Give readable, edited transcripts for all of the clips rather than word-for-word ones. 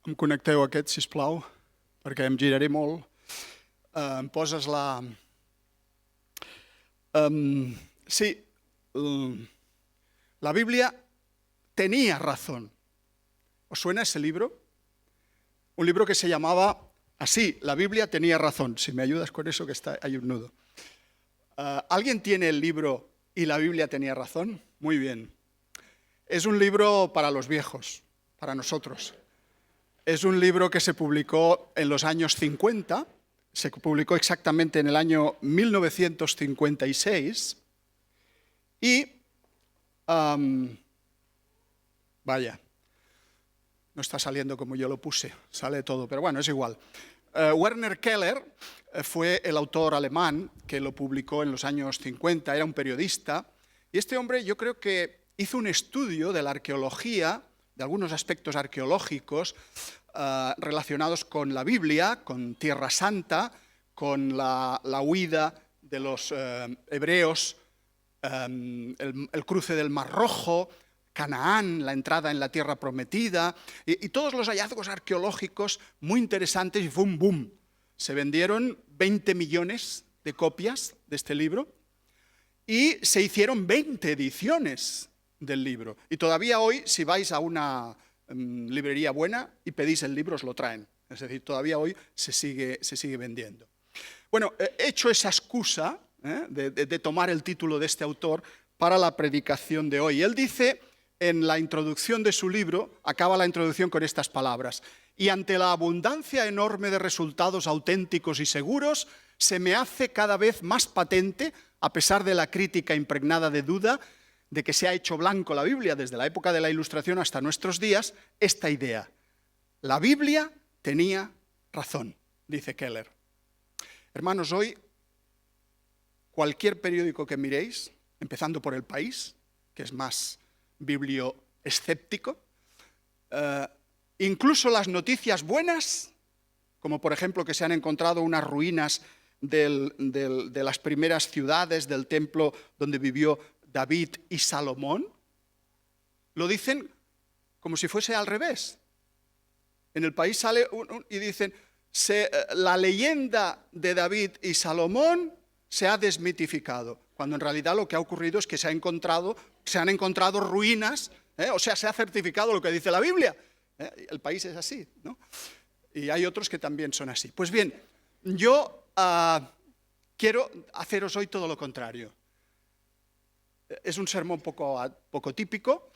Em connecteu aquest, sisplau, perquè em giraré molt. Em poses la... Sí, la Biblia tenía razón. ¿Os suena ese libro? Un libro que se llamaba así, La Biblia tenía razón. Si me ayudas con eso, que está hay un nudo. ¿Alguien tiene el libro y la Biblia tenía razón? Muy bien. Es un libro para los viejos, para nosotros. Es un libro que se publicó en los años 50, se publicó exactamente en el año 1956 y, vaya, no está saliendo como yo lo puse, sale todo, pero bueno, es igual. Werner Keller fue el autor alemán que lo publicó en los años 50, era un periodista, y este hombre yo creo que hizo un estudio de la arqueología, de algunos aspectos arqueológicos relacionados con la Biblia, con Tierra Santa, con la huida de los hebreos, el cruce del Mar Rojo, Canaán, la entrada en la Tierra Prometida, y todos los hallazgos arqueológicos muy interesantes, y fue un boom. Se vendieron 20 millones de copias de este libro y se hicieron 20 ediciones del libro. Y todavía hoy, si vais a una librería buena y pedís el libro, os lo traen. Es decir, todavía hoy se sigue vendiendo. Bueno, he hecho esa excusa de tomar el título de este autor para la predicación de hoy. Él dice en la introducción de su libro, acaba la introducción con estas palabras: y ante la abundancia enorme de resultados auténticos y seguros, se me hace cada vez más patente, a pesar de la crítica impregnada de duda, de que se ha hecho blanco la Biblia desde la época de la Ilustración hasta nuestros días, esta idea: la Biblia tenía razón, dice Keller. Hermanos, hoy cualquier periódico que miréis, empezando por El País, que es más biblioescéptico, incluso las noticias buenas, como por ejemplo que se han encontrado unas ruinas de las primeras ciudades del templo donde vivió David y Salomón, lo dicen como si fuese al revés. En El País sale y dicen, la leyenda de David y Salomón se ha desmitificado, cuando en realidad lo que ha ocurrido es que se han encontrado ruinas, o sea, se ha certificado lo que dice la Biblia. El País es así, ¿no? Y hay otros que también son así. Pues bien, yo quiero haceros hoy todo lo contrario. Es un sermón poco típico.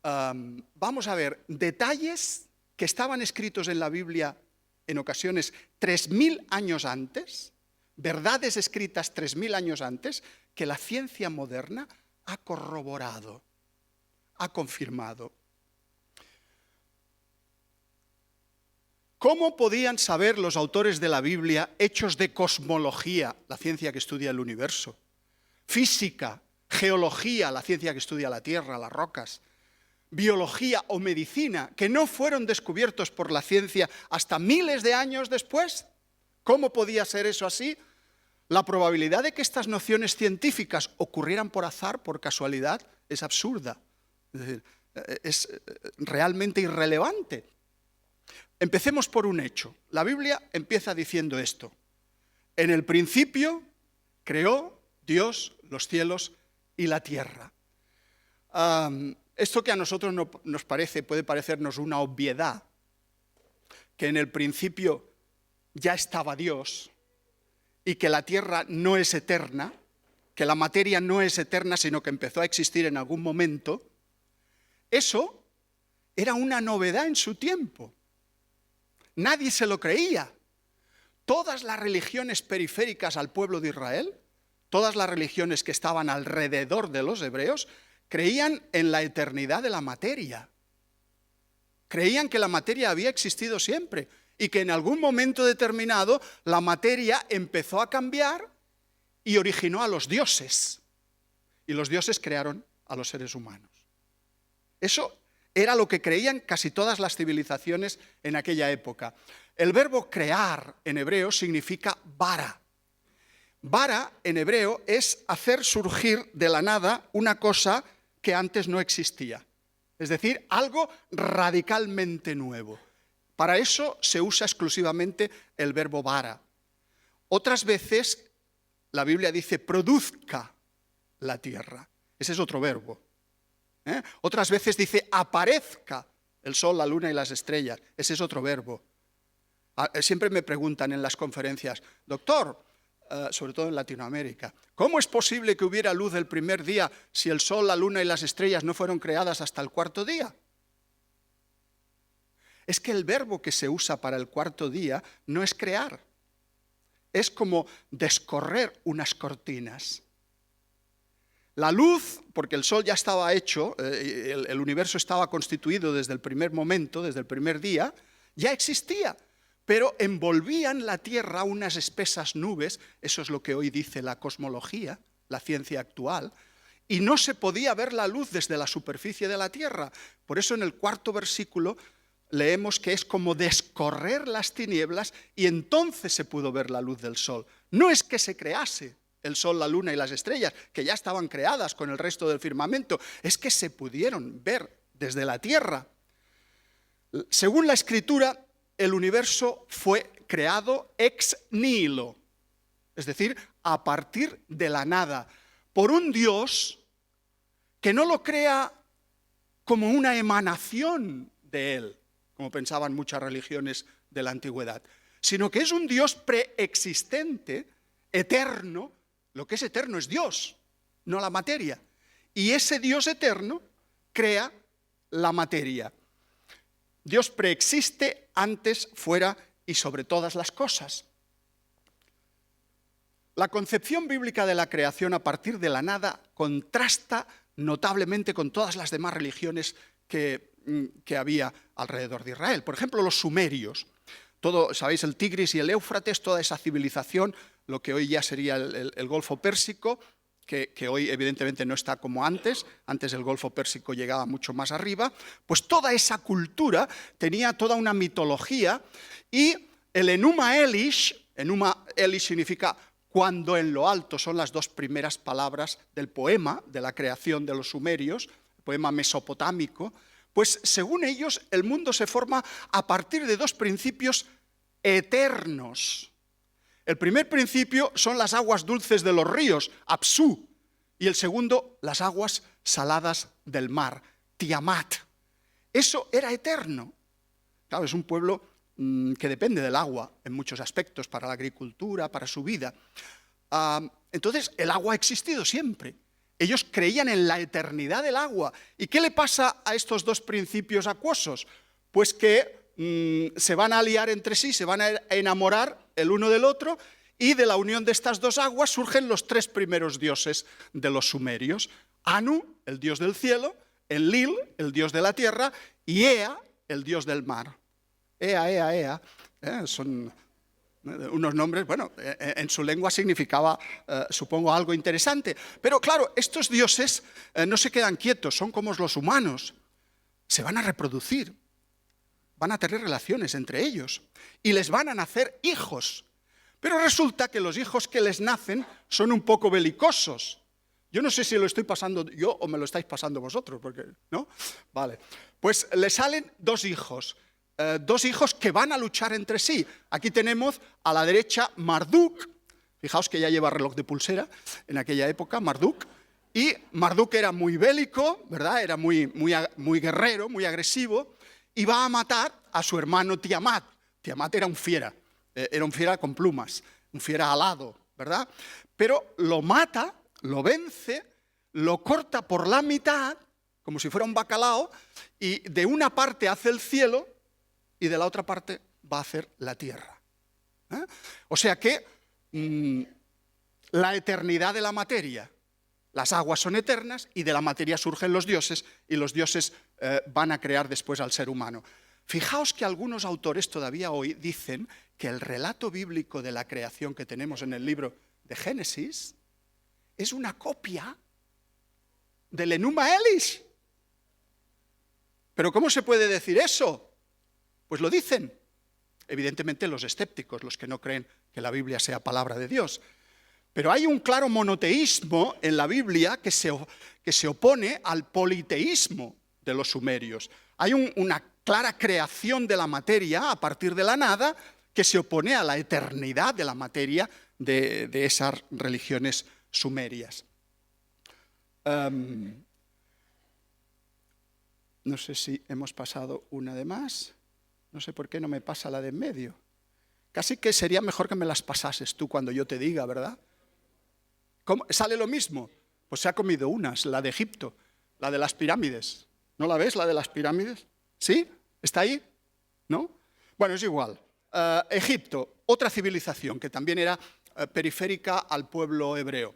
Vamos a ver detalles que estaban escritos en la Biblia en ocasiones 3000 años antes, verdades escritas 3000 años antes, que la ciencia moderna ha corroborado, ha confirmado. ¿Cómo podían saber los autores de la Biblia hechos de cosmología, la ciencia que estudia el universo, física, geología, la ciencia que estudia la Tierra, las rocas, biología o medicina, que no fueron descubiertos por la ciencia hasta miles de años después? ¿Cómo podía ser eso así? La probabilidad de que estas nociones científicas ocurrieran por azar, por casualidad, es absurda. Es decir, es realmente irrelevante. Empecemos por un hecho. La Biblia empieza diciendo esto: en el principio creó Dios los cielos y la tierra. Esto que a nosotros puede parecernos una obviedad, que en el principio ya estaba Dios y que la tierra no es eterna, que la materia no es eterna, sino que empezó a existir en algún momento, eso era una novedad en su tiempo. Nadie se lo creía. Todas las religiones periféricas al pueblo de Israel, todas las religiones que estaban alrededor de los hebreos, creían en la eternidad de la materia. Creían que la materia había existido siempre y que en algún momento determinado la materia empezó a cambiar y originó a los dioses. Y los dioses crearon a los seres humanos. Eso era lo que creían casi todas las civilizaciones en aquella época. El verbo crear en hebreo significa bara. Bara en hebreo es hacer surgir de la nada una cosa que antes no existía. Es decir, algo radicalmente nuevo. Para eso se usa exclusivamente el verbo vara. Otras veces la Biblia dice produzca la tierra. Ese es otro verbo. Otras veces dice aparezca el sol, la luna y las estrellas. Ese es otro verbo. Siempre me preguntan en las conferencias, doctor, sobre todo en Latinoamérica, ¿cómo es posible que hubiera luz el primer día si el sol, la luna y las estrellas no fueron creadas hasta el cuarto día? Es que el verbo que se usa para el cuarto día no es crear, es como descorrer unas cortinas. La luz, porque el sol ya estaba hecho, el universo estaba constituido desde el primer momento, desde el primer día, ya existía, pero envolvían la Tierra unas espesas nubes, eso es lo que hoy dice la cosmología, la ciencia actual, y no se podía ver la luz desde la superficie de la Tierra. Por eso en el cuarto versículo leemos que es como descorrer las tinieblas y entonces se pudo ver la luz del sol. No es que se crease el sol, la luna y las estrellas, que ya estaban creadas con el resto del firmamento, es que se pudieron ver desde la tierra. Según la Escritura, el universo fue creado ex nihilo, es decir, a partir de la nada, por un Dios que no lo crea como una emanación de él, como pensaban muchas religiones de la antigüedad, sino que es un Dios preexistente, eterno. Lo que es eterno es Dios, no la materia. Y ese Dios eterno crea la materia. Dios preexiste antes, fuera y sobre todas las cosas. La concepción bíblica de la creación a partir de la nada contrasta notablemente con todas las demás religiones que había alrededor de Israel. Por ejemplo, los sumerios. Sabéis, el Tigris y el Éufrates, toda esa civilización, lo que hoy ya sería el Golfo Pérsico, que hoy evidentemente no está como antes el Golfo Pérsico llegaba mucho más arriba, pues toda esa cultura tenía toda una mitología y el Enuma Elish significa cuando en lo alto, son las dos primeras palabras del poema de la creación de los sumerios, el poema mesopotámico, pues según ellos el mundo se forma a partir de dos principios eternos. El primer principio son las aguas dulces de los ríos, Apsu, y el segundo, las aguas saladas del mar, Tiamat. Eso era eterno. Claro, es un pueblo que depende del agua en muchos aspectos, para la agricultura, para su vida. Entonces, el agua ha existido siempre. Ellos creían en la eternidad del agua. ¿Y qué le pasa a estos dos principios acuosos? Pues que se van a aliar entre sí, se van a enamorar el uno del otro, y de la unión de estas dos aguas surgen los tres primeros dioses de los sumerios. Anu, el dios del cielo, Enlil, el dios de la tierra, y Ea, el dios del mar. Ea, son unos nombres, bueno, en su lengua significaba, supongo, algo interesante. Pero claro, estos dioses no se quedan quietos, son como los humanos. Se van a reproducir, van a tener relaciones entre ellos y les van a nacer hijos. Pero resulta que los hijos que les nacen son un poco belicosos. Yo no sé si lo estoy pasando yo o me lo estáis pasando vosotros, porque ¿no? Vale. Pues le salen dos hijos que van a luchar entre sí. Aquí tenemos a la derecha Marduk, fijaos que ya lleva reloj de pulsera en aquella época, Marduk, y Marduk era muy bélico, ¿verdad? Era muy guerrero, muy agresivo, y va a matar a su hermano Tiamat. Tiamat era un fiera con plumas, un fiera alado, ¿verdad? Pero lo mata, lo vence, lo corta por la mitad, como si fuera un bacalao, y de una parte hace el cielo y de la otra parte va a hacer la tierra. O sea que la eternidad de la materia, las aguas son eternas y de la materia surgen los dioses y los dioses van a crear después al ser humano. Fijaos que algunos autores todavía hoy dicen que el relato bíblico de la creación que tenemos en el libro de Génesis es una copia del Enuma Elish. ¿Pero cómo se puede decir eso? Pues lo dicen, evidentemente los escépticos, los que no creen que la Biblia sea palabra de Dios. Pero hay un claro monoteísmo en la Biblia que se opone al politeísmo de los sumerios. Hay una clara creación de la materia a partir de la nada que se opone a la eternidad de la materia de esas religiones sumerias. No sé si hemos pasado una de más. No sé por qué no me pasa la de en medio. Casi que sería mejor que me las pasases tú cuando yo te diga, ¿verdad? ¿Cómo? ¿Sale lo mismo? Pues se ha comido unas, la de Egipto, la de las pirámides. ¿No la ves, la de las pirámides? ¿Sí? ¿Está ahí? ¿No? Bueno, es igual. Egipto, otra civilización que también era periférica al pueblo hebreo.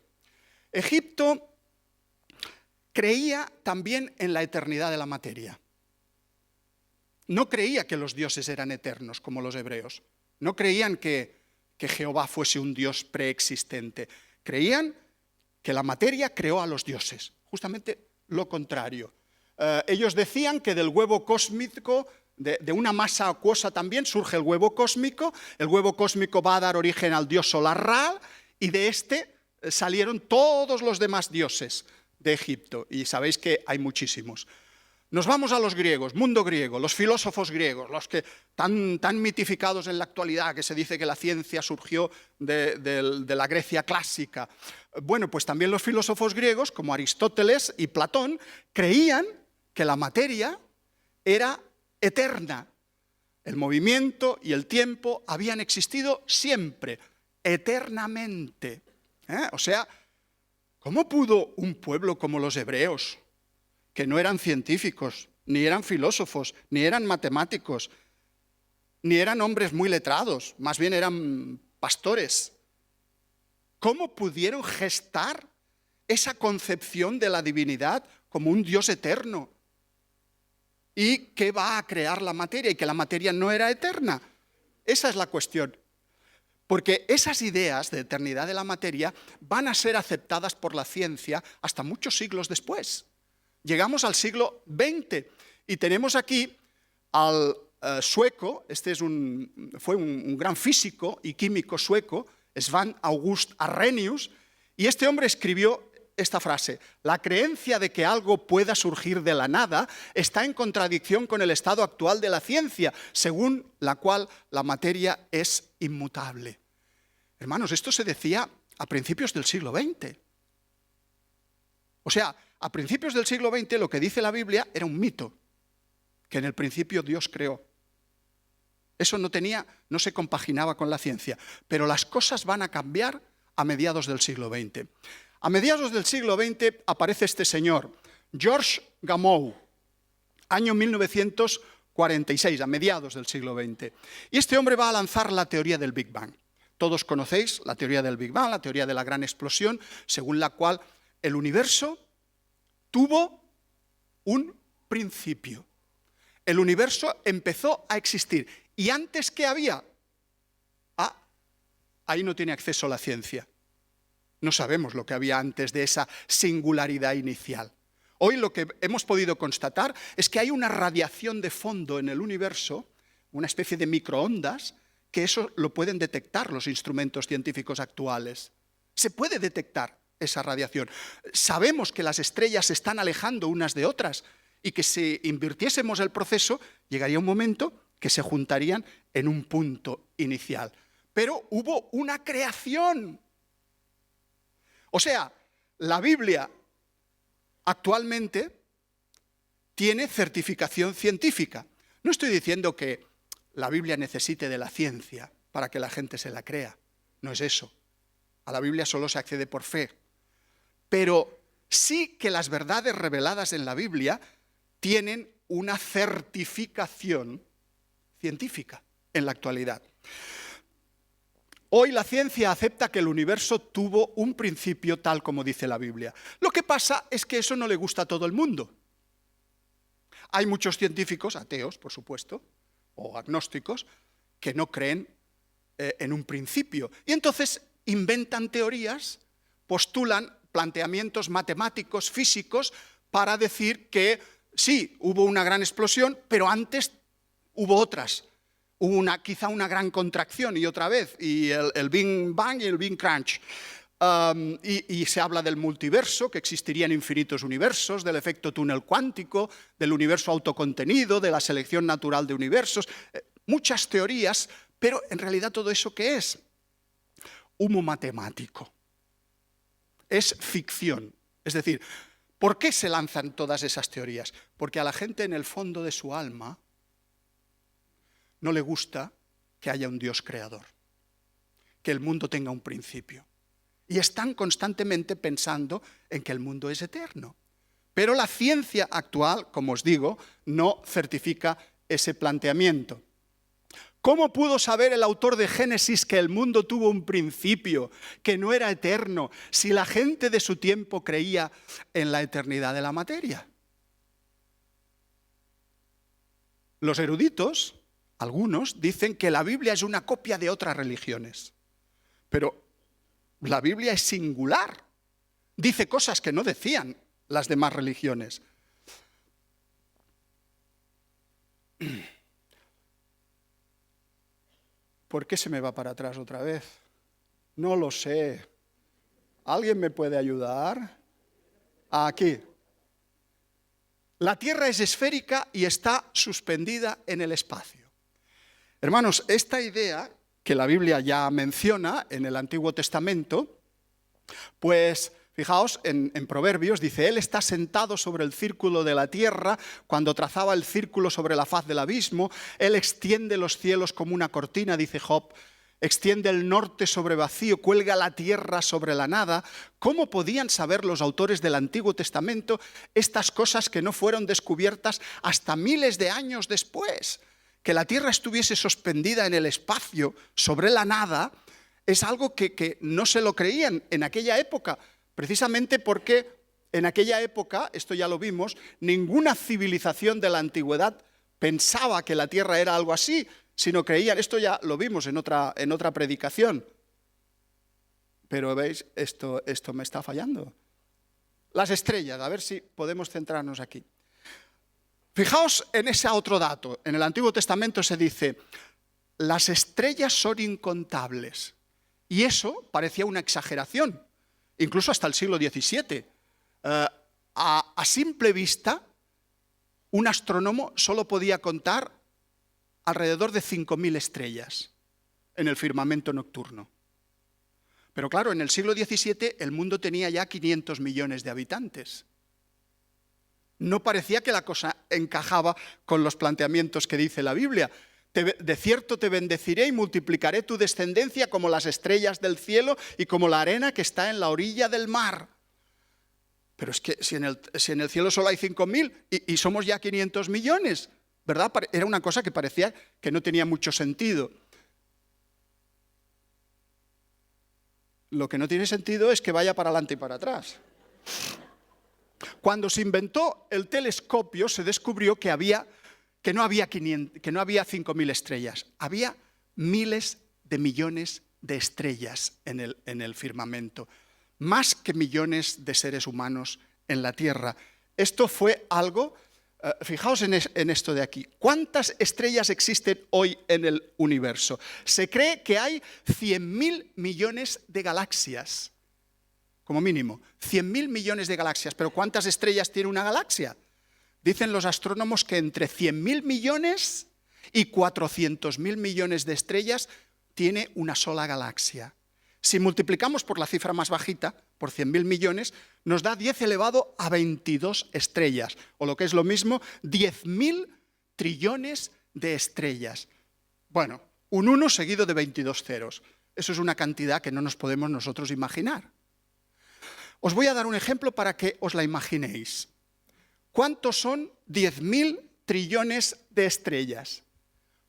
Egipto creía también en la eternidad de la materia. No creía que los dioses eran eternos, como los hebreos. No creían que Jehová fuese un dios preexistente. Creían que la materia creó a los dioses. Justamente lo contrario. Ellos decían que del huevo cósmico, de una masa acuosa también, surge el huevo cósmico va a dar origen al dios solar Ra, y de este salieron todos los demás dioses de Egipto, y sabéis que hay muchísimos. Nos vamos a los griegos, mundo griego, los filósofos griegos, los que tan mitificados en la actualidad, que se dice que la ciencia surgió de la Grecia clásica. Bueno, pues también los filósofos griegos, como Aristóteles y Platón, creían que la materia era eterna. El movimiento y el tiempo habían existido siempre, eternamente. O sea, ¿cómo pudo un pueblo como los hebreos, que no eran científicos, ni eran filósofos, ni eran matemáticos, ni eran hombres muy letrados, más bien eran pastores, cómo pudieron gestar esa concepción de la divinidad como un Dios eterno? ¿Y qué va a crear la materia? Y que la materia no era eterna. Esa es la cuestión. Porque esas ideas de eternidad de la materia van a ser aceptadas por la ciencia hasta muchos siglos después. Llegamos al siglo XX y tenemos aquí al sueco, fue un gran físico y químico sueco, Svante August Arrhenius, y este hombre escribió esta frase: la creencia de que algo pueda surgir de la nada está en contradicción con el estado actual de la ciencia, según la cual la materia es inmutable. Hermanos, esto se decía a principios del siglo XX. O sea, a principios del siglo XX lo que dice la Biblia era un mito, que en el principio Dios creó. Eso no se compaginaba con la ciencia, pero las cosas van a cambiar a mediados del siglo XX. A mediados del siglo XX aparece este señor, George Gamow, año 1946, a mediados del siglo XX. Y este hombre va a lanzar la teoría del Big Bang. Todos conocéis la teoría del Big Bang, la teoría de la gran explosión, según la cual el universo tuvo un principio. El universo empezó a existir. ¿Y antes qué había? Ahí no tiene acceso la ciencia. No sabemos lo que había antes de esa singularidad inicial. Hoy lo que hemos podido constatar es que hay una radiación de fondo en el universo, una especie de microondas, que eso lo pueden detectar los instrumentos científicos actuales. Se puede detectar esa radiación. Sabemos que las estrellas se están alejando unas de otras y que si invirtiésemos el proceso, llegaría un momento que se juntarían en un punto inicial. Pero hubo una creación. O sea, la Biblia actualmente tiene certificación científica. No estoy diciendo que la Biblia necesite de la ciencia para que la gente se la crea. No es eso. A la Biblia solo se accede por fe. Pero sí que las verdades reveladas en la Biblia tienen una certificación científica en la actualidad. Hoy la ciencia acepta que el universo tuvo un principio tal como dice la Biblia. Lo que pasa es que eso no le gusta a todo el mundo. Hay muchos científicos, ateos, por supuesto, o agnósticos, que no creen en un principio. Y entonces inventan teorías, postulan planteamientos matemáticos, físicos, para decir que sí, hubo una gran explosión, pero antes hubo otras. Hubo quizá una gran contracción y otra vez, y el Big Bang y el Big Crunch. y se habla del multiverso, que existirían infinitos universos, del efecto túnel cuántico, del universo autocontenido, de la selección natural de universos, muchas teorías, pero en realidad todo eso ¿qué es? Humo matemático. Es ficción. Es decir, ¿por qué se lanzan todas esas teorías? Porque a la gente en el fondo de su alma no le gusta que haya un Dios creador, que el mundo tenga un principio. Y están constantemente pensando en que el mundo es eterno. Pero la ciencia actual, como os digo, no certifica ese planteamiento. ¿Cómo pudo saber el autor de Génesis que el mundo tuvo un principio, que no era eterno, si la gente de su tiempo creía en la eternidad de la materia? Los eruditos, algunos, dicen que la Biblia es una copia de otras religiones. Pero la Biblia es singular. Dice cosas que no decían las demás religiones. ¿Por qué se me va para atrás otra vez? No lo sé. ¿Alguien me puede ayudar? Aquí. La Tierra es esférica y está suspendida en el espacio. Hermanos, esta idea que la Biblia ya menciona en el Antiguo Testamento, pues fijaos en Proverbios, dice, él está sentado sobre el círculo de la tierra, cuando trazaba el círculo sobre la faz del abismo, él extiende los cielos como una cortina, dice Job, extiende el norte sobre vacío, cuelga la tierra sobre la nada. ¿Cómo podían saber los autores del Antiguo Testamento estas cosas que no fueron descubiertas hasta miles de años después? Que la tierra estuviese suspendida en el espacio, sobre la nada, es algo que no se lo creían en aquella época, precisamente porque en aquella época, esto ya lo vimos, ninguna civilización de la antigüedad pensaba que la tierra era algo así, sino creían, esto ya lo vimos en otra predicación. Pero veis, esto me está fallando. Las estrellas, a ver si podemos centrarnos aquí. Fijaos en ese otro dato. En el Antiguo Testamento se dice, las estrellas son incontables. Y eso parecía una exageración, incluso hasta el siglo XVII. A simple vista, un astrónomo solo podía contar alrededor de 5.000 estrellas en el firmamento nocturno. Pero claro, en el siglo XVII el mundo tenía ya 500 millones de habitantes. No parecía que la cosa encajaba con los planteamientos que dice la Biblia. De cierto te bendeciré y multiplicaré tu descendencia como las estrellas del cielo y como la arena que está en la orilla del mar. Pero es que si en el cielo solo hay 5.000 y somos ya 500 millones, ¿verdad? Era una cosa que parecía que no tenía mucho sentido. Lo que no tiene sentido es que vaya para adelante y para atrás. Cuando se inventó el telescopio, se descubrió que no había 5.000 estrellas, había miles de millones de estrellas en el firmamento, más que millones de seres humanos en la Tierra. Esto fue algo, fijaos en esto de aquí, ¿cuántas estrellas existen hoy en el universo? Se cree que hay 100.000 millones de galaxias. Como mínimo, 100.000 millones de galaxias. ¿Pero cuántas estrellas tiene una galaxia? Dicen los astrónomos que entre 100.000 millones y 400.000 millones de estrellas tiene una sola galaxia. Si multiplicamos por la cifra más bajita, por 100.000 millones, nos da 10 elevado a 22 estrellas, o lo que es lo mismo, 10.000 trillones de estrellas. Bueno, un 1 seguido de 22 ceros. Eso es una cantidad que no nos podemos nosotros imaginar. Os voy a dar un ejemplo para que os la imaginéis. ¿Cuántos son 10.000 trillones de estrellas?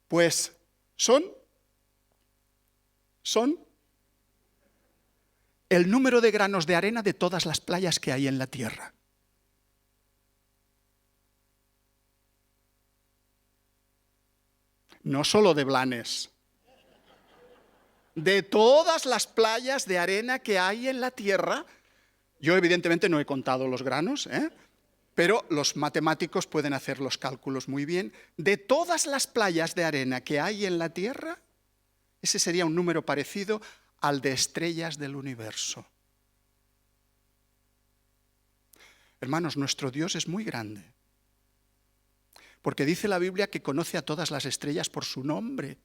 Pues son el número de granos de arena de todas las playas que hay en la Tierra. No solo de Blanes. De todas las playas de arena que hay en la Tierra. Yo evidentemente no he contado los granos, pero los matemáticos pueden hacer los cálculos muy bien. De todas las playas de arena que hay en la Tierra, ese sería un número parecido al de estrellas del universo. Hermanos, nuestro Dios es muy grande. Porque dice la Biblia que conoce a todas las estrellas por su nombre.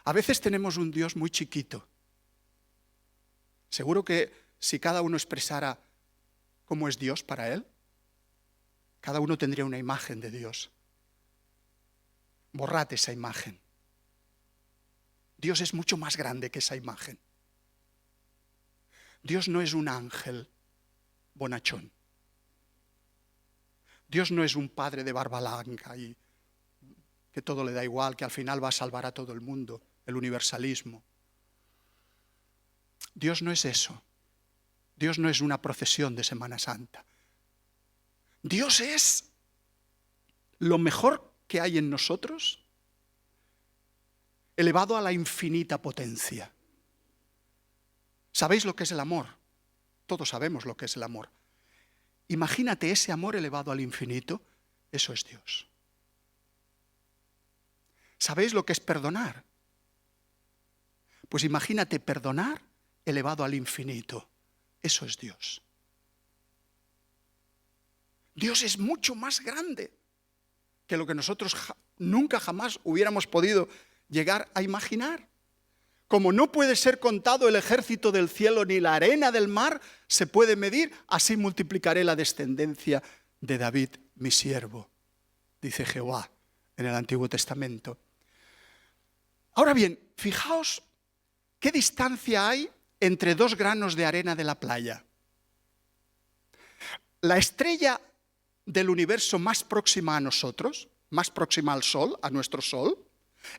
A veces tenemos un Dios muy chiquito. Seguro que si cada uno expresara cómo es Dios para él, cada uno tendría una imagen de Dios. Borrad esa imagen. Dios es mucho más grande que esa imagen. Dios no es un ángel bonachón. Dios no es un padre de barba blanca y que todo le da igual, que al final va a salvar a todo el mundo, el universalismo. Dios no es eso. Dios no es una procesión de Semana Santa. Dios es lo mejor que hay en nosotros, elevado a la infinita potencia. ¿Sabéis lo que es el amor? Todos sabemos lo que es el amor. Imagínate ese amor elevado al infinito, eso es Dios. ¿Sabéis lo que es perdonar? Pues imagínate perdonar elevado al infinito, eso es Dios. Dios es mucho más grande que lo que nosotros nunca jamás hubiéramos podido llegar a imaginar. Como no puede ser contado el ejército del cielo ni la arena del mar se puede medir, así multiplicaré la descendencia de David, mi siervo, dice Jehová en el Antiguo Testamento. Ahora bien, fijaos qué distancia hay entre 2 granos de arena de la playa. La estrella del universo más próxima a nosotros, más próxima al Sol, a nuestro Sol,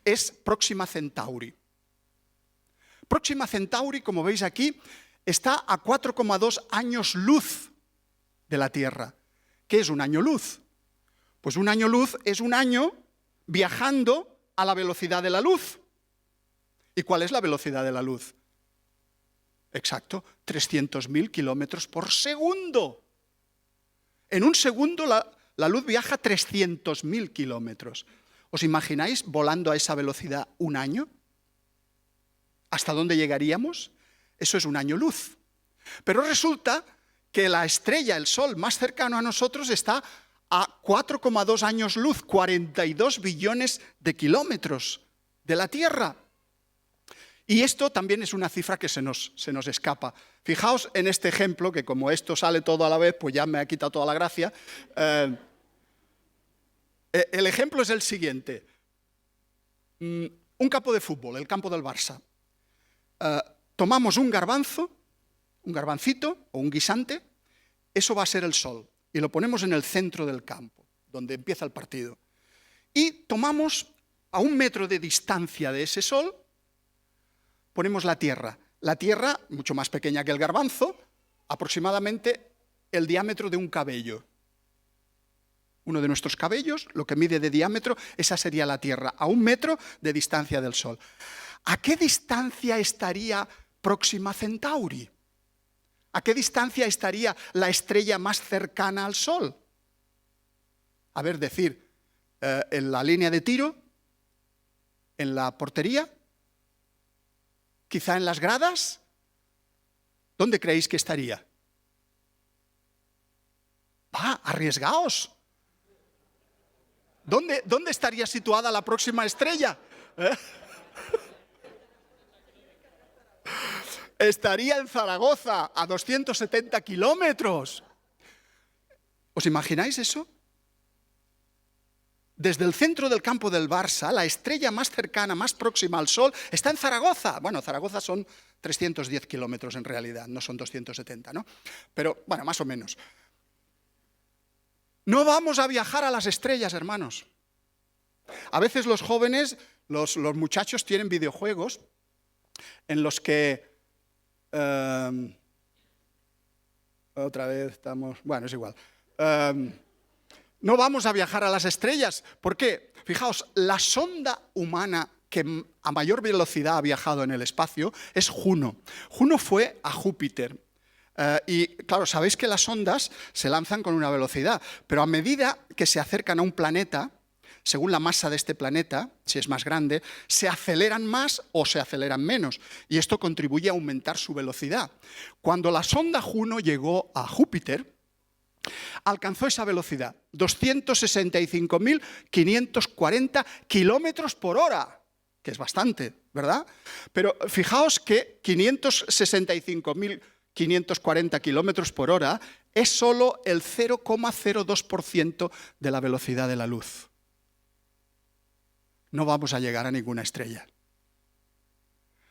es Próxima Centauri. Próxima Centauri, como veis aquí, está a 4,2 años luz de la Tierra. ¿Qué es un año luz? Pues un año luz es un año viajando a la velocidad de la luz. ¿Y cuál es la velocidad de la luz? Exacto, 300.000 kilómetros por segundo. En un segundo la luz viaja 300.000 kilómetros. ¿Os imagináis volando a esa velocidad un año? ¿Hasta dónde llegaríamos? Eso es un año luz. Pero resulta que la estrella, el Sol más cercano a nosotros, está a 4,2 años luz, 42 billones de kilómetros de la Tierra. Y esto también es una cifra que se nos escapa. Fijaos en este ejemplo, que como esto sale todo a la vez, pues ya me ha quitado toda la gracia. El ejemplo es el siguiente. Un campo de fútbol, el campo del Barça. Tomamos un garbancito o un guisante, eso va a ser el Sol, y lo ponemos en el centro del campo, donde empieza el partido. Y tomamos a 1 metro de distancia de ese Sol, ponemos la Tierra. La Tierra, mucho más pequeña que el garbanzo, aproximadamente el diámetro de un cabello. Uno de nuestros cabellos, lo que mide de diámetro, esa sería la Tierra, a 1 metro de distancia del Sol. ¿A qué distancia estaría Próxima Centauri? ¿A qué distancia estaría la estrella más cercana al Sol? A ver, decir, ¿en la línea de tiro? ¿En la portería? ¿Quizá en las gradas? ¿Dónde creéis que estaría? Arriesgaos. ¿Dónde estaría situada la próxima estrella? Estaría en Zaragoza, a 270 kilómetros. ¿Os imagináis eso? Desde el centro del campo del Barça, la estrella más cercana, más próxima al Sol, está en Zaragoza. Bueno, Zaragoza son 310 kilómetros en realidad, no son 270, ¿no? Pero, bueno, más o menos. No vamos a viajar a las estrellas, hermanos. A veces los jóvenes, los muchachos tienen videojuegos en los que... otra vez estamos... Bueno, es igual. No vamos a viajar a las estrellas. ¿Por qué? Fijaos, la sonda humana que a mayor velocidad ha viajado en el espacio es Juno. Juno fue a Júpiter. Y claro, sabéis que las ondas se lanzan con una velocidad, pero a medida que se acercan a un planeta, según la masa de este planeta, si es más grande, se aceleran más o se aceleran menos. Y esto contribuye a aumentar su velocidad. Cuando la sonda Juno llegó a Júpiter, alcanzó esa velocidad, 265.540 kilómetros por hora, que es bastante, ¿verdad? Pero fijaos que 565.540 kilómetros por hora es solo el 0,02% de la velocidad de la luz. No vamos a llegar a ninguna estrella.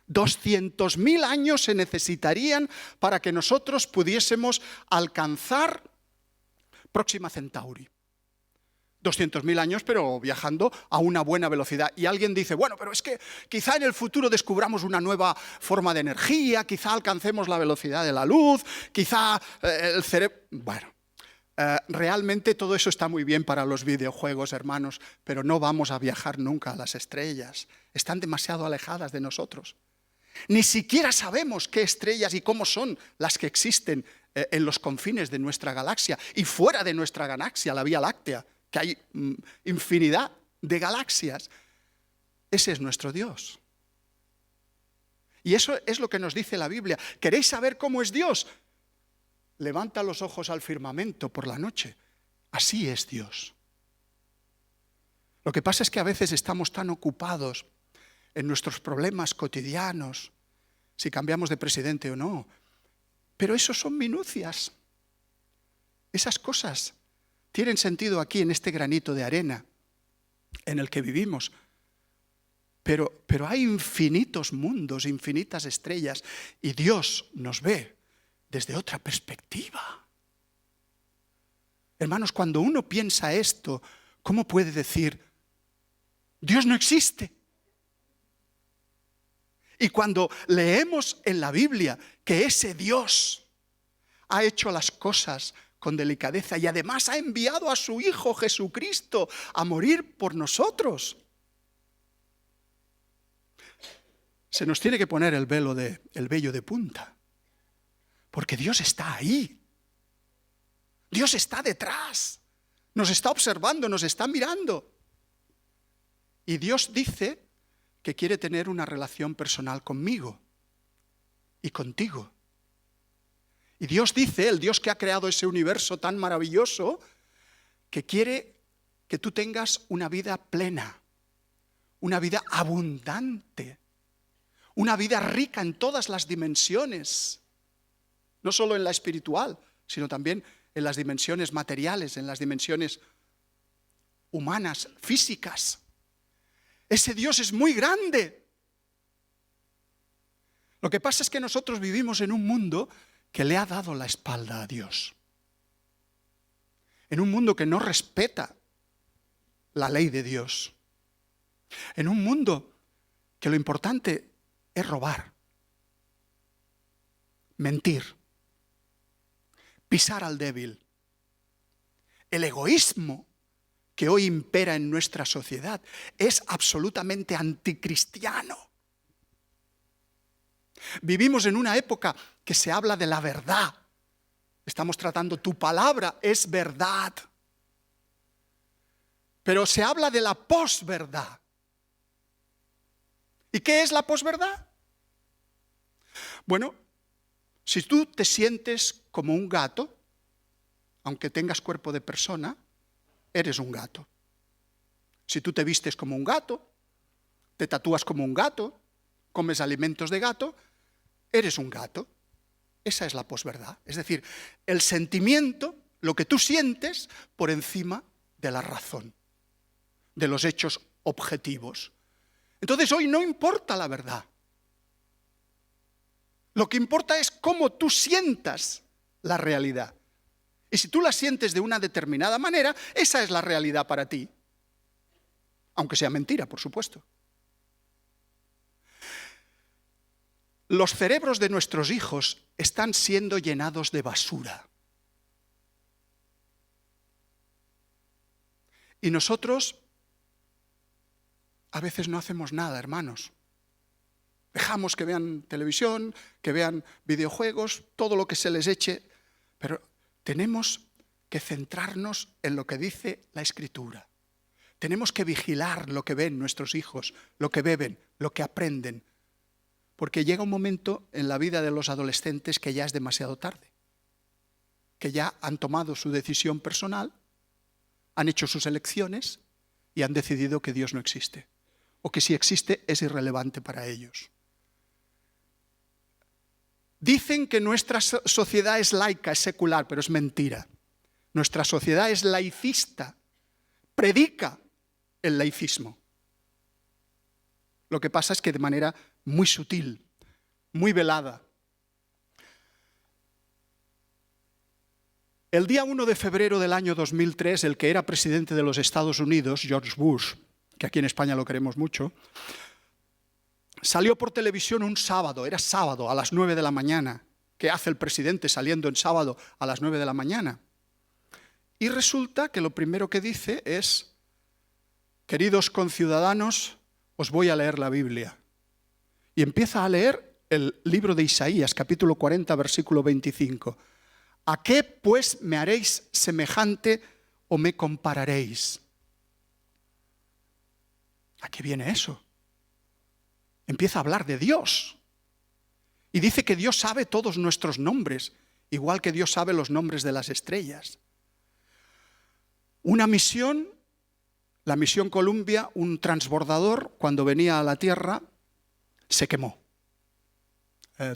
200.000 años se necesitarían para que nosotros pudiésemos alcanzar Próxima Centauri. 200.000 años, pero viajando a una buena velocidad. Y alguien dice, bueno, pero es que quizá en el futuro descubramos una nueva forma de energía, quizá alcancemos la velocidad de la luz, quizá el cerebro... Bueno, realmente todo eso está muy bien para los videojuegos, hermanos, pero no vamos a viajar nunca a las estrellas. Están demasiado alejadas de nosotros. Ni siquiera sabemos qué estrellas y cómo son las que existen en los confines de nuestra galaxia y fuera de nuestra galaxia, la Vía Láctea, que hay infinidad de galaxias. Ese es nuestro Dios. Y eso es lo que nos dice la Biblia. ¿Queréis saber cómo es Dios? Levanta los ojos al firmamento por la noche. Así es Dios. Lo que pasa es que a veces estamos tan ocupados en nuestros problemas cotidianos, si cambiamos de presidente o no. Pero eso son minucias. Esas cosas tienen sentido aquí en este granito de arena en el que vivimos. Pero hay infinitos mundos, infinitas estrellas, y Dios nos ve desde otra perspectiva. Hermanos, cuando uno piensa esto, ¿cómo puede decir, Dios no existe? Y cuando leemos en la Biblia que ese Dios ha hecho las cosas con delicadeza y además ha enviado a su Hijo Jesucristo a morir por nosotros, se nos tiene que poner el vello de punta. Porque Dios está ahí. Dios está detrás. Nos está observando, nos está mirando. Y Dios dice que quiere tener una relación personal conmigo y contigo. Y Dios dice, el Dios que ha creado ese universo tan maravilloso, que quiere que tú tengas una vida plena, una vida abundante, una vida rica en todas las dimensiones. No solo en la espiritual, sino también en las dimensiones materiales, en las dimensiones humanas, físicas. Ese Dios es muy grande. Lo que pasa es que nosotros vivimos en un mundo que le ha dado la espalda a Dios. En un mundo que no respeta la ley de Dios. En un mundo que lo importante es robar, mentir, pisar al débil. El egoísmo que hoy impera en nuestra sociedad es absolutamente anticristiano. Vivimos en una época que se habla de la verdad. Estamos tratando, tu palabra es verdad. Pero se habla de la posverdad. ¿Y qué es la posverdad? Bueno, si tú te sientes como un gato, aunque tengas cuerpo de persona, eres un gato. Si tú te vistes como un gato, te tatúas como un gato, comes alimentos de gato, eres un gato. Esa es la posverdad. Es decir, el sentimiento, lo que tú sientes por encima de la razón, de los hechos objetivos. Entonces hoy no importa la verdad. Lo que importa es cómo tú sientas la realidad. Y si tú la sientes de una determinada manera, esa es la realidad para ti. Aunque sea mentira, por supuesto. Los cerebros de nuestros hijos están siendo llenados de basura. Y nosotros a veces no hacemos nada, hermanos. Dejamos que vean televisión, que vean videojuegos, todo lo que se les eche, pero tenemos que centrarnos en lo que dice la Escritura. Tenemos que vigilar lo que ven nuestros hijos, lo que beben, lo que aprenden. Porque llega un momento en la vida de los adolescentes que ya es demasiado tarde. Que ya han tomado su decisión personal, han hecho sus elecciones y han decidido que Dios no existe. O que si existe es irrelevante para ellos. Dicen que nuestra sociedad es laica, es secular, pero es mentira. Nuestra sociedad es laicista, predica el laicismo. Lo que pasa es que de manera muy sutil, muy velada. El día 1 de febrero del año 2003, el que era presidente de los Estados Unidos, George Bush, que aquí en España lo queremos mucho, salió por televisión un sábado, era sábado a las 9 de la mañana. ¿Qué hace el presidente saliendo en sábado a las 9 de la mañana? Y resulta que lo primero que dice es: queridos conciudadanos, os voy a leer la Biblia. Y empieza a leer el libro de Isaías, capítulo 40, versículo 25. ¿A qué, pues, me haréis semejante o me compararéis? ¿A qué viene eso? Empieza a hablar de Dios. Y dice que Dios sabe todos nuestros nombres, igual que Dios sabe los nombres de las estrellas. Una misión, la misión Columbia, un transbordador, cuando venía a la Tierra, se quemó.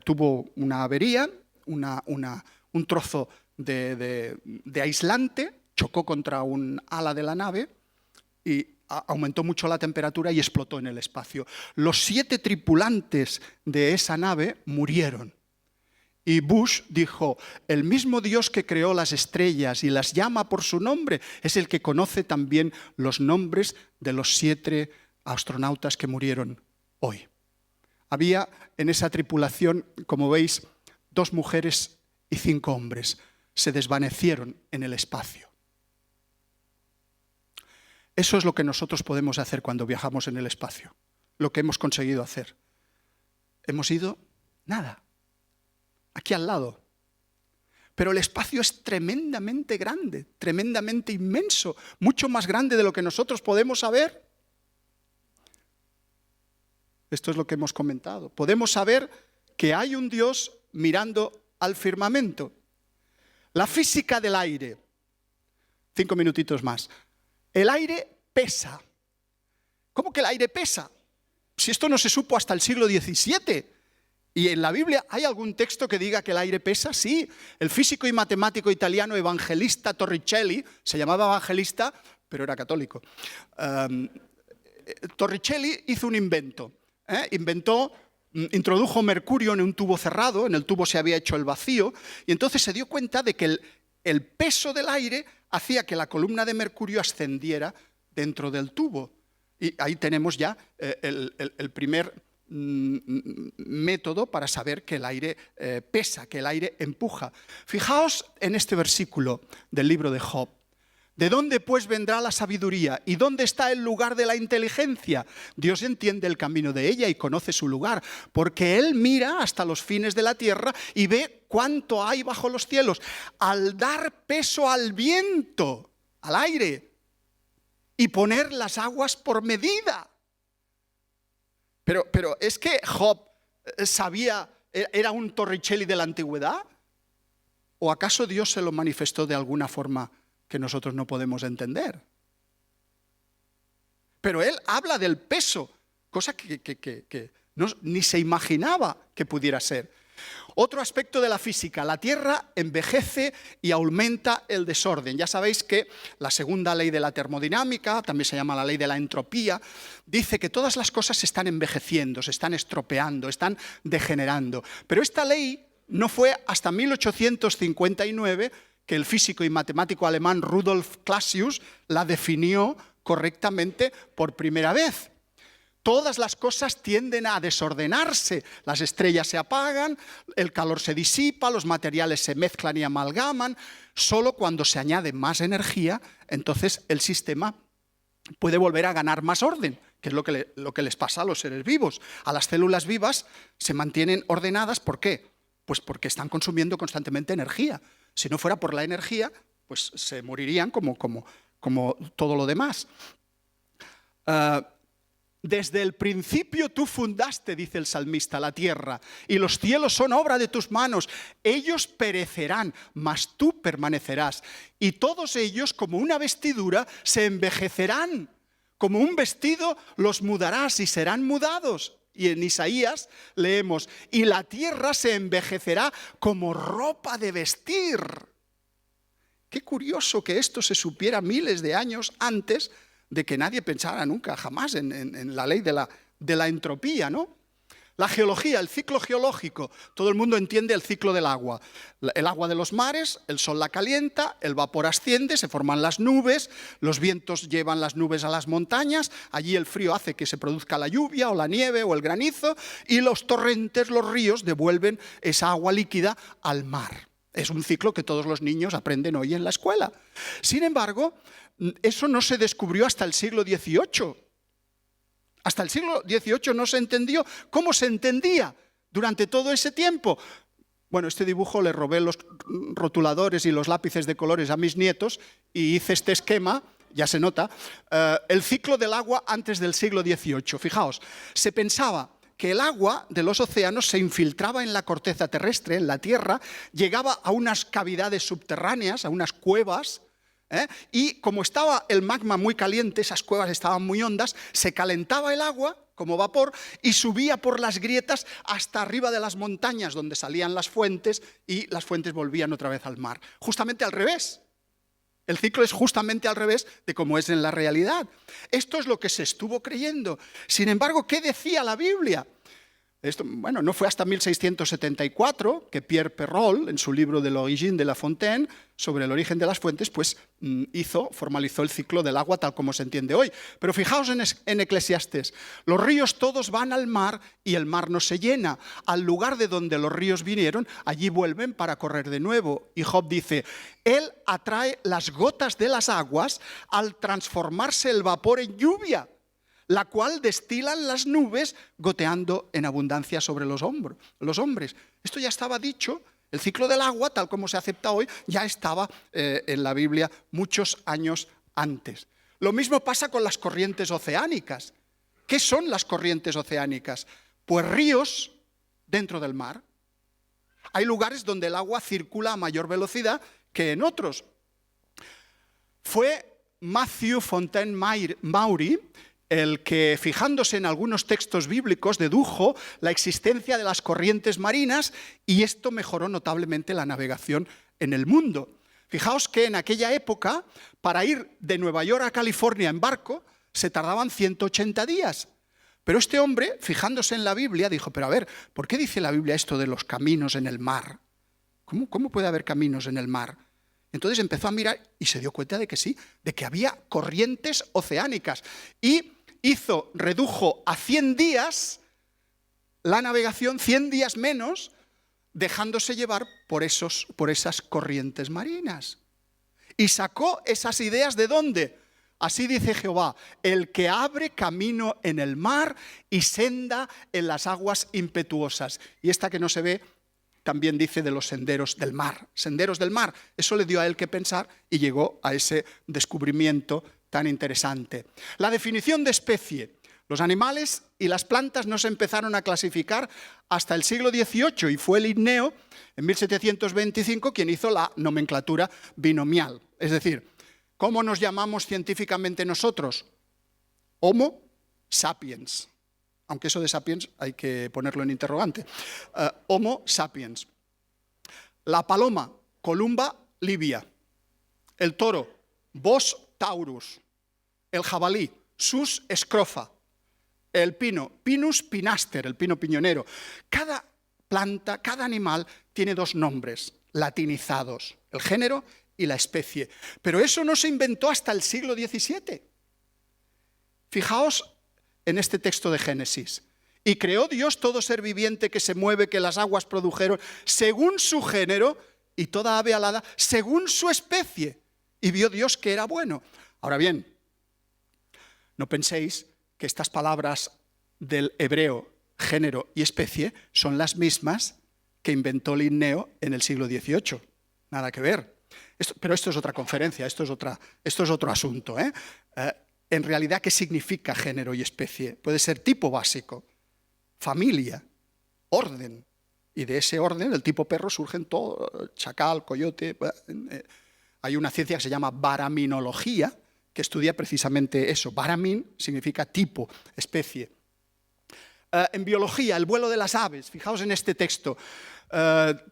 Tuvo una avería, un trozo de aislante, chocó contra un ala de la nave y aumentó mucho la temperatura y explotó en el espacio. Los 7 tripulantes de esa nave murieron. Y Bush dijo: el mismo Dios que creó las estrellas y las llama por su nombre es el que conoce también los nombres de los 7 astronautas que murieron hoy. Había en esa tripulación, como veis, 2 mujeres y 5 hombres. Se desvanecieron en el espacio. Eso es lo que nosotros podemos hacer cuando viajamos en el espacio. Lo que hemos conseguido hacer. Hemos ido nada. Aquí al lado. Pero el espacio es tremendamente grande, tremendamente inmenso, mucho más grande de lo que nosotros podemos saber. Esto es lo que hemos comentado. Podemos saber que hay un Dios mirando al firmamento. La física del aire. 5 minutitos más. El aire pesa. ¿Cómo que el aire pesa? Si esto no se supo hasta el siglo XVII. ¿Y en la Biblia hay algún texto que diga que el aire pesa? Sí. El físico y matemático italiano Evangelista Torricelli, se llamaba evangelista, pero era católico. Torricelli hizo un invento. Introdujo mercurio en un tubo cerrado, en el tubo se había hecho el vacío, y entonces se dio cuenta de que el peso del aire hacía que la columna de mercurio ascendiera dentro del tubo. Y ahí tenemos ya el primer método para saber que el aire pesa, que el aire empuja. Fijaos en este versículo del libro de Job. ¿De dónde pues vendrá la sabiduría? ¿Y dónde está el lugar de la inteligencia? Dios entiende el camino de ella y conoce su lugar, porque Él mira hasta los fines de la tierra y ve cuánto hay bajo los cielos. Al dar peso al viento, al aire, y poner las aguas por medida. Pero es que Job sabía, era un Torricelli de la antigüedad, ¿o acaso Dios se lo manifestó de alguna forma que nosotros no podemos entender? Pero él habla del peso, cosa que ni se imaginaba que pudiera ser. Otro aspecto de la física: la Tierra envejece y aumenta el desorden. Ya sabéis que la segunda ley de la termodinámica, también se llama la ley de la entropía, dice que todas las cosas se están envejeciendo, se están estropeando, están degenerando. Pero esta ley no fue hasta 1859 que el físico y matemático alemán Rudolf Clausius la definió correctamente por primera vez. Todas las cosas tienden a desordenarse, las estrellas se apagan, el calor se disipa, los materiales se mezclan y amalgaman. Solo cuando se añade más energía, entonces el sistema puede volver a ganar más orden, que es lo que les pasa a los seres vivos. A las células vivas se mantienen ordenadas, ¿por qué? Pues porque están consumiendo constantemente energía. Si no fuera por la energía, pues se morirían como todo lo demás. Desde el principio tú fundaste, dice el salmista, la tierra, y los cielos son obra de tus manos. Ellos perecerán, mas tú permanecerás. Y todos ellos, como una vestidura, se envejecerán. Como un vestido los mudarás y serán mudados. Y en Isaías leemos, y la tierra se envejecerá como ropa de vestir. Qué curioso que esto se supiera miles de años antes de que nadie pensara nunca, jamás, en la ley de la entropía, ¿no? La geología, el ciclo geológico, todo el mundo entiende el ciclo del agua. El agua de los mares, el sol la calienta, el vapor asciende, se forman las nubes, los vientos llevan las nubes a las montañas, allí el frío hace que se produzca la lluvia o la nieve o el granizo, y los torrentes, los ríos, devuelven esa agua líquida al mar. Es un ciclo que todos los niños aprenden hoy en la escuela. Sin embargo, eso no se descubrió hasta el siglo XVIII. Hasta el siglo XVIII no se entendió cómo se entendía durante todo ese tiempo. Bueno, este dibujo le robé los rotuladores y los lápices de colores a mis nietos y hice este esquema, ya se nota, el ciclo del agua antes del siglo XVIII. Fijaos, se pensaba que el agua de los océanos se infiltraba en la corteza terrestre, en la tierra, llegaba a unas cavidades subterráneas, a unas cuevas, y como estaba el magma muy caliente, esas cuevas estaban muy hondas, se calentaba el agua como vapor y subía por las grietas hasta arriba de las montañas donde salían las fuentes y las fuentes volvían otra vez al mar. Justamente al revés. El ciclo es justamente al revés de cómo es en la realidad. Esto es lo que se estuvo creyendo. Sin embargo, ¿qué decía la Biblia? Esto, bueno, no fue hasta 1674 que Pierre Perrault, en su libro de l'origine de la fontaine, sobre el origen de las fuentes, pues formalizó el ciclo del agua tal como se entiende hoy. Pero fijaos en Eclesiastés, los ríos todos van al mar y el mar no se llena. Al lugar de donde los ríos vinieron, allí vuelven para correr de nuevo. Y Job dice, Él atrae las gotas de las aguas al transformarse el vapor en lluvia, la cual destilan las nubes goteando en abundancia sobre los hombres. Esto ya estaba dicho, el ciclo del agua, tal como se acepta hoy, ya estaba en la Biblia muchos años antes. Lo mismo pasa con las corrientes oceánicas. ¿Qué son las corrientes oceánicas? Pues ríos dentro del mar. Hay lugares donde el agua circula a mayor velocidad que en otros. Fue Matthew Fontaine Maury el que, fijándose en algunos textos bíblicos, dedujo la existencia de las corrientes marinas y esto mejoró notablemente la navegación en el mundo. Fijaos que en aquella época, para ir de Nueva York a California en barco, se tardaban 180 días. Pero este hombre, fijándose en la Biblia, dijo, pero a ver, ¿por qué dice la Biblia esto de los caminos en el mar? ¿Cómo puede haber caminos en el mar? Entonces empezó a mirar y se dio cuenta de que sí, de que había corrientes oceánicas. Y redujo a 100 días la navegación, 100 días menos, dejándose llevar por esas corrientes marinas. Y sacó esas ideas ¿de dónde? Así dice Jehová, el que abre camino en el mar y senda en las aguas impetuosas. Y esta que no se ve también dice de los senderos del mar. Senderos del mar, eso le dio a él que pensar y llegó a ese descubrimiento tan interesante. La definición de especie. Los animales y las plantas no se empezaron a clasificar hasta el siglo XVIII y fue Linneo, en 1725, quien hizo la nomenclatura binomial. Es decir, ¿cómo nos llamamos científicamente nosotros? Homo sapiens. Aunque eso de sapiens hay que ponerlo en interrogante. Homo sapiens. La paloma, Columba livia. El toro, Bos taurus. El jabalí, Sus scrofa. El pino, Pinus pinaster, el pino piñonero. Cada planta, cada animal tiene dos nombres latinizados, el género y la especie. Pero eso no se inventó hasta el siglo XVII. Fijaos en este texto de Génesis. Y creó Dios todo ser viviente que se mueve, que las aguas produjeron, según su género, y toda ave alada, según su especie. Y vio Dios que era bueno. Ahora bien, no penséis que estas palabras del hebreo, género y especie, son las mismas que inventó Linneo en el siglo XVIII. Nada que ver. Pero esto es otra conferencia, esto es otro asunto. en realidad, ¿qué significa género y especie? Puede ser tipo básico, familia, orden. Y de ese orden, el tipo perro, surgen todo, chacal, coyote. Hay una ciencia que se llama baraminología, que estudia precisamente eso. Baramin significa tipo, especie. En biología, el vuelo de las aves, fijaos en este texto.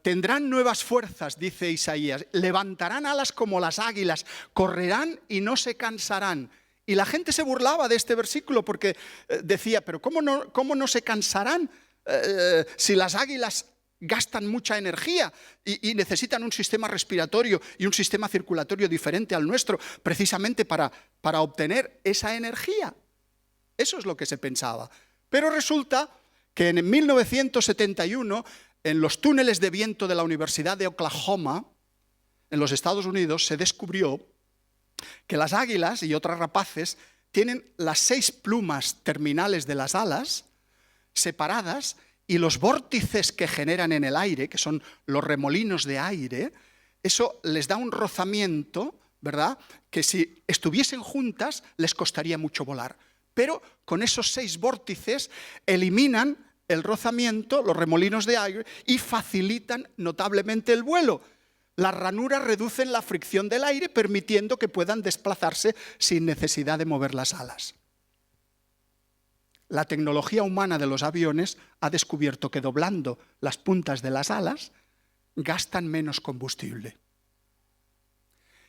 Tendrán nuevas fuerzas, dice Isaías, levantarán alas como las águilas, correrán y no se cansarán. Y la gente se burlaba de este versículo porque decía, pero ¿cómo no se cansarán si las águilas gastan mucha energía y necesitan un sistema respiratorio y un sistema circulatorio diferente al nuestro, precisamente para obtener esa energía? Eso es lo que se pensaba. Pero resulta que en 1971, en los túneles de viento de la Universidad de Oklahoma, en los Estados Unidos, se descubrió que las águilas y otras rapaces tienen las 6 plumas terminales de las alas separadas, y los vórtices que generan en el aire, que son los remolinos de aire, eso les da un rozamiento, ¿verdad?, que si estuviesen juntas les costaría mucho volar. Pero con esos 6 vórtices eliminan el rozamiento, los remolinos de aire, y facilitan notablemente el vuelo. Las ranuras reducen la fricción del aire, permitiendo que puedan desplazarse sin necesidad de mover las alas. La tecnología humana de los aviones ha descubierto que doblando las puntas de las alas gastan menos combustible.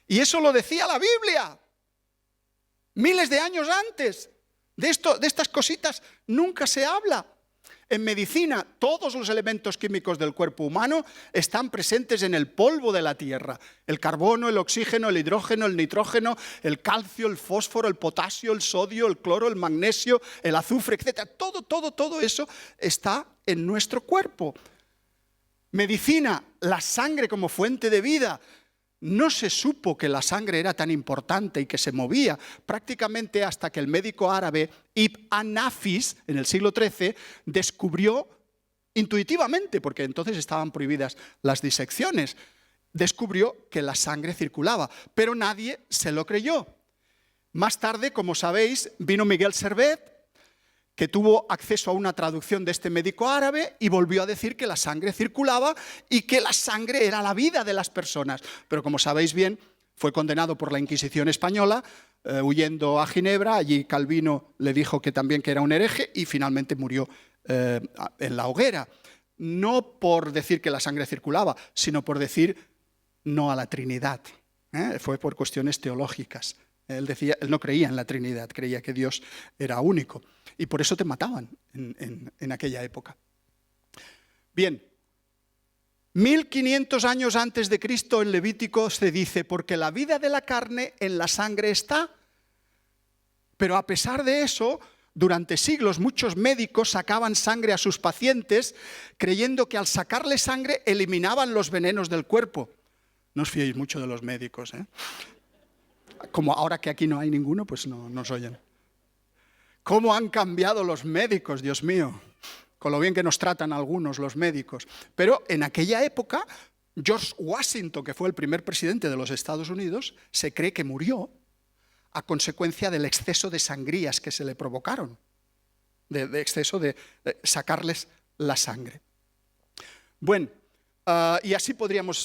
Y eso lo decía la Biblia. Miles de años antes. De estas cositas nunca se habla. En medicina, todos los elementos químicos del cuerpo humano están presentes en el polvo de la tierra. El carbono, el oxígeno, el hidrógeno, el nitrógeno, el calcio, el fósforo, el potasio, el sodio, el cloro, el magnesio, el azufre, etc. Todo eso está en nuestro cuerpo. Medicina, la sangre como fuente de vida. No se supo que la sangre era tan importante y que se movía prácticamente hasta que el médico árabe Ibn an-Nafis, en el siglo XIII, descubrió intuitivamente, porque entonces estaban prohibidas las disecciones, descubrió que la sangre circulaba, pero nadie se lo creyó. Más tarde, como sabéis, vino Miguel Servet, que tuvo acceso a una traducción de este médico árabe y volvió a decir que la sangre circulaba y que la sangre era la vida de las personas. Pero como sabéis bien, fue condenado por la Inquisición española, huyendo a Ginebra. Allí Calvino le dijo que también que era un hereje y finalmente murió en la hoguera. No por decir que la sangre circulaba, sino por decir no a la Trinidad. Fue por cuestiones teológicas. Él no creía en la Trinidad, creía que Dios era único. Y por eso te mataban en aquella época. Bien, 1500 años antes de Cristo en Levítico se dice, porque la vida de la carne en la sangre está. Pero a pesar de eso, durante siglos muchos médicos sacaban sangre a sus pacientes creyendo que al sacarle sangre eliminaban los venenos del cuerpo. No os fiéis mucho de los médicos, ¿eh? Como ahora que aquí no hay ninguno, pues no nos oyen. ¿Cómo han cambiado los médicos, Dios mío? Con lo bien que nos tratan algunos los médicos. Pero en aquella época, George Washington, que fue el primer presidente de los Estados Unidos, se cree que murió a consecuencia del exceso de sangrías que se le provocaron, de exceso de sacarles la sangre. Bueno, y así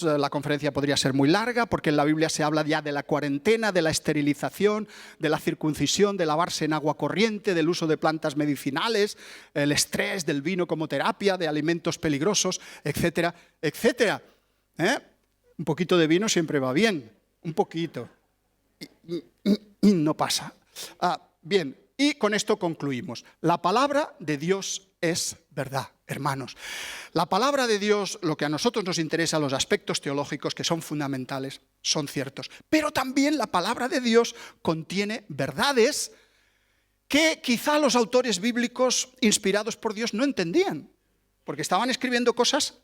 la conferencia podría ser muy larga, porque en la Biblia se habla ya de la cuarentena, de la esterilización, de la circuncisión, de lavarse en agua corriente, del uso de plantas medicinales, el estrés, del vino como terapia, de alimentos peligrosos, etcétera, etcétera. Un poquito de vino siempre va bien, un poquito. Y no pasa. Bien, y con esto concluimos. La palabra de Dios es verdad, hermanos. La palabra de Dios, lo que a nosotros nos interesa, los aspectos teológicos que son fundamentales, son ciertos. Pero también la palabra de Dios contiene verdades que quizá los autores bíblicos inspirados por Dios no entendían, porque estaban escribiendo cosas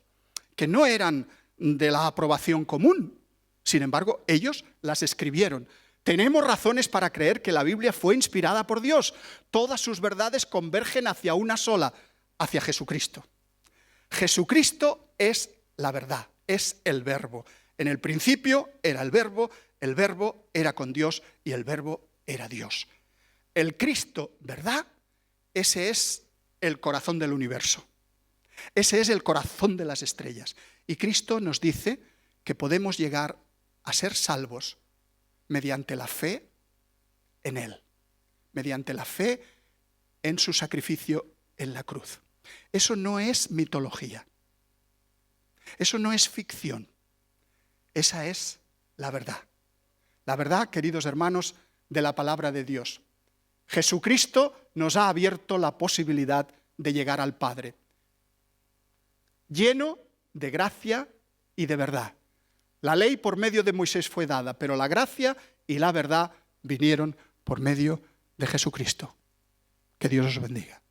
que no eran de la aprobación común. Sin embargo, ellos las escribieron. Tenemos razones para creer que la Biblia fue inspirada por Dios. Todas sus verdades convergen hacia una sola, hacia Jesucristo. Jesucristo es la verdad, es el Verbo. En el principio era el Verbo era con Dios y el Verbo era Dios. el Cristo, ¿verdad? Ese es el corazón del universo. Ese es el corazón de las estrellas. Y Cristo nos dice que podemos llegar a ser salvos mediante la fe en Él, mediante la fe en su sacrificio en la cruz. Eso no es mitología. Eso no es ficción. Esa es la verdad. La verdad, queridos hermanos, de la palabra de Dios. Jesucristo nos ha abierto la posibilidad de llegar al Padre, lleno de gracia y de verdad. La ley por medio de Moisés fue dada, pero la gracia y la verdad vinieron por medio de Jesucristo. Que Dios os bendiga.